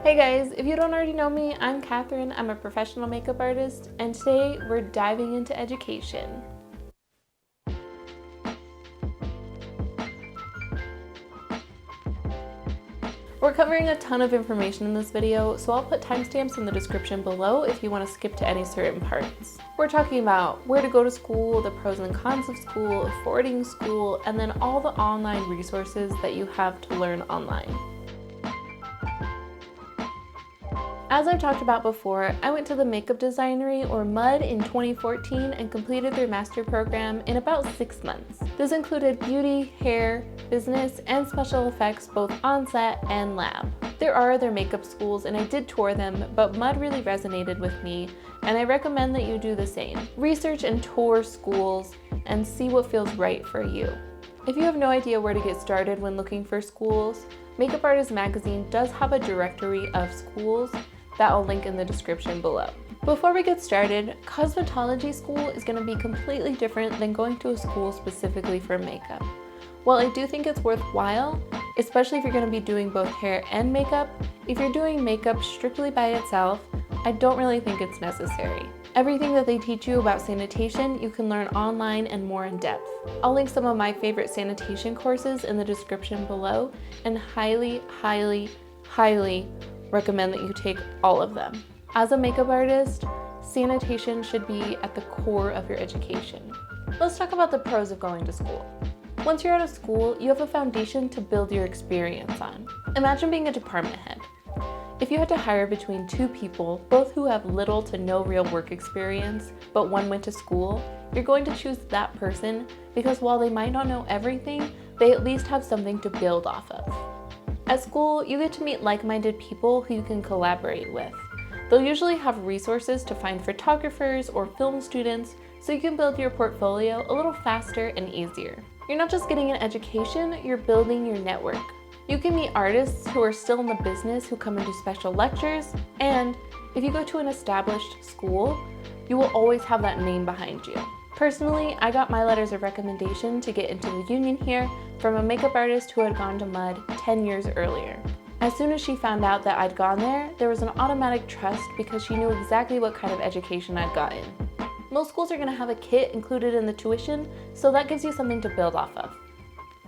Hey guys, if you don't already know me, I'm Catherine. I'm a professional makeup artist, and today we're diving into education. We're covering a ton of information in this video, so I'll put timestamps in the description below if you want to skip to any certain parts. We're talking about where to go to school, the pros and cons of school, affording school, and then all the online resources that you have to learn online. As I've talked about before, I went to the Makeup Designery, or MUD, in 2014 and completed their master program in about 6 months. This included beauty, hair, business, and special effects both on-set and lab. There are other makeup schools and I did tour them, but MUD really resonated with me and I recommend that you do the same. Research and tour schools and see what feels right for you. If you have no idea where to get started when looking for schools, Makeup Artist Magazine does have a directory of schools that I'll link in the description below. Before we get started, cosmetology school is going to be completely different than going to a school specifically for makeup. While I do think it's worthwhile, especially if you're going to be doing both hair and makeup, if you're doing makeup strictly by itself, I don't really think it's necessary. Everything that they teach you about sanitation, you can learn online and more in depth. I'll link some of my favorite sanitation courses in the description below and highly recommend that you take all of them. As a makeup artist, sanitation should be at the core of your education. Let's talk about the pros of going to school. Once you're out of school, you have a foundation to build your experience on. Imagine being a department head. If you had to hire between two people, both who have little to no real work experience, but one went to school, you're going to choose that person because while they might not know everything, they at least have something to build off of. At school, you get to meet like-minded people who you can collaborate with. They'll usually have resources to find photographers or film students so you can build your portfolio a little faster and easier. You're not just getting an education, you're building your network. You can meet artists who are still in the business who come and do special lectures, and if you go to an established school, you will always have that name behind you. Personally, I got my letters of recommendation to get into the union here from a makeup artist who had gone to MUD 10 years earlier. As soon as she found out that I'd gone there was an automatic trust because she knew exactly what kind of education I'd gotten. Most schools are going to have a kit included in the tuition, so that gives you something to build off of.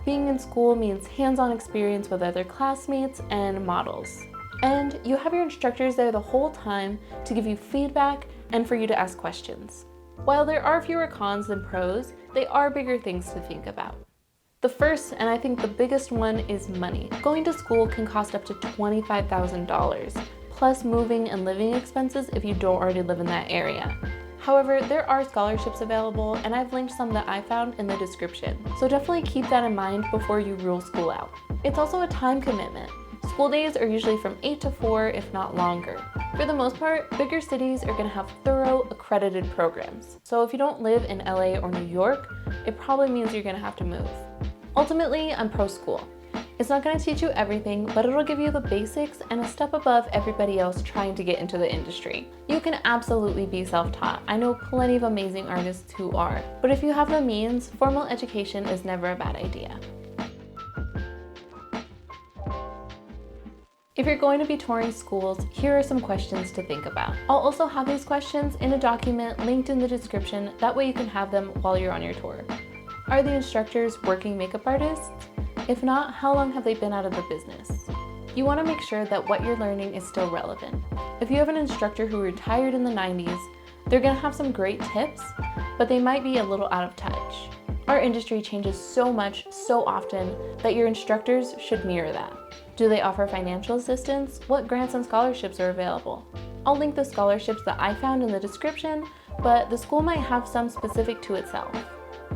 Being in school means hands-on experience with other classmates and models. And you have your instructors there the whole time to give you feedback and for you to ask questions. While there are fewer cons than pros, they are bigger things to think about. The first, and I think the biggest one, is money. Going to school can cost up to $25,000, plus moving and living expenses if you don't already live in that area. However, there are scholarships available, and I've linked some that I found in the description, so definitely keep that in mind before you rule school out. It's also a time commitment. School days are usually from 8 to 4, if not longer. For the most part, bigger cities are going to have thorough, accredited programs. So if you don't live in LA or New York, it probably means you're going to have to move. Ultimately, I'm pro-school. It's not going to teach you everything, but it'll give you the basics and a step above everybody else trying to get into the industry. You can absolutely be self-taught. I know plenty of amazing artists who are. But if you have the means, formal education is never a bad idea. If you're going to be touring schools, here are some questions to think about. I'll also have these questions in a document linked in the description, that way you can have them while you're on your tour. Are the instructors working makeup artists? If not, how long have they been out of the business? You want to make sure that what you're learning is still relevant. If you have an instructor who retired in the 90s, they're going to have some great tips, but they might be a little out of touch. Our industry changes so much, so often, that your instructors should mirror that. Do they offer financial assistance? What grants and scholarships are available? I'll link the scholarships that I found in the description, but the school might have some specific to itself.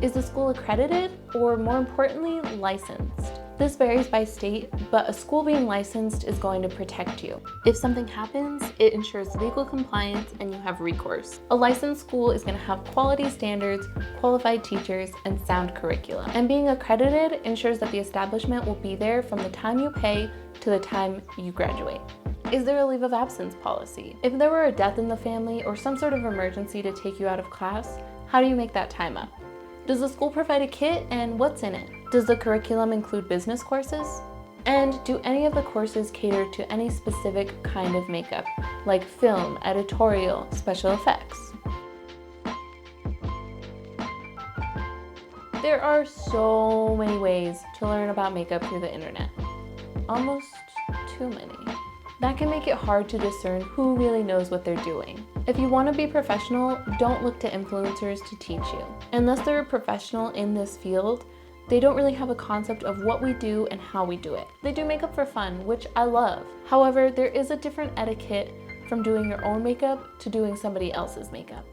Is the school accredited, or more importantly, licensed? This varies by state, but a school being licensed is going to protect you. If something happens, it ensures legal compliance and you have recourse. A licensed school is going to have quality standards, qualified teachers, and sound curriculum. And being accredited ensures that the establishment will be there from the time you pay to the time you graduate. Is there a leave of absence policy? If there were a death in the family or some sort of emergency to take you out of class, how do you make that time up? Does the school provide a kit, and what's in it? Does the curriculum include business courses? And do any of the courses cater to any specific kind of makeup, like film, editorial, special effects? There are so many ways to learn about makeup through the internet. Almost too many. That can make it hard to discern who really knows what they're doing. If you want to be professional, don't look to influencers to teach you. Unless they're a professional in this field, they don't really have a concept of what we do and how we do it. They do makeup for fun, which I love. However, there is a different etiquette from doing your own makeup to doing somebody else's makeup.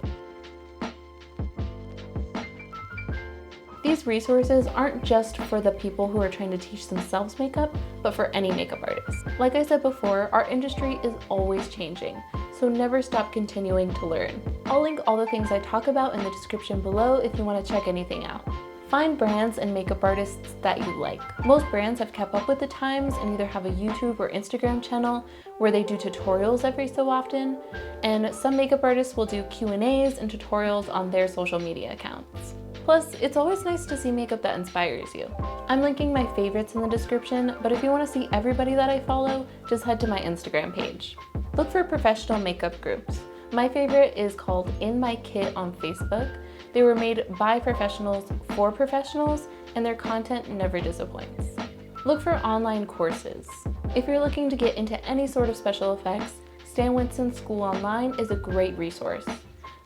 These resources aren't just for the people who are trying to teach themselves makeup, but for any makeup artist. Like I said before, our industry is always changing, so never stop continuing to learn. I'll link all the things I talk about in the description below if you want to check anything out. Find brands and makeup artists that you like. Most brands have kept up with the times and either have a YouTube or Instagram channel where they do tutorials every so often, and some makeup artists will do Q&As and tutorials on their social media accounts. Plus, it's always nice to see makeup that inspires you. I'm linking my favorites in the description, but if you want to see everybody that I follow, just head to my Instagram page. Look for professional makeup groups. My favorite is called In My Kit on Facebook. They were made by professionals for professionals, and their content never disappoints. Look for online courses. If you're looking to get into any sort of special effects, Stan Winston's School Online is a great resource.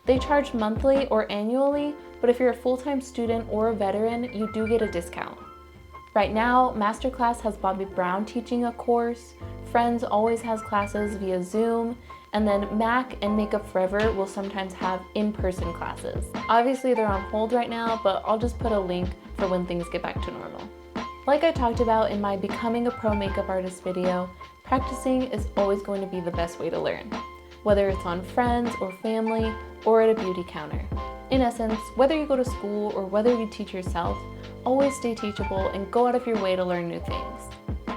They charge monthly or annually, but if you're a full-time student or a veteran, you do get a discount. Right now, Masterclass has Bobbi Brown teaching a course, Frends always has classes via Zoom, and then MAC and Makeup Forever will sometimes have in-person classes. Obviously they're on hold right now, but I'll just put a link for when things get back to normal. Like I talked about in my Becoming a Pro Makeup Artist video, practicing is always going to be the best way to learn, whether it's on friends or family or at a beauty counter. In essence, whether you go to school or whether you teach yourself, always stay teachable and go out of your way to learn new things.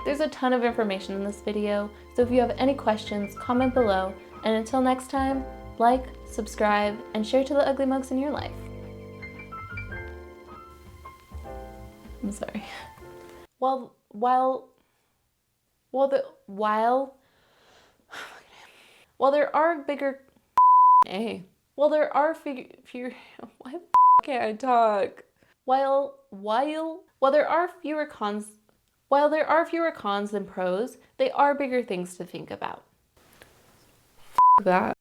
There's a ton of information in this video, so if you have any questions, comment below, and until next time, like, subscribe, and share to the ugly mugs in your life. I'm sorry. While there are bigger Well, there are fewer. Why the can't I talk? While there are fewer cons than pros, they are bigger things to think about. That.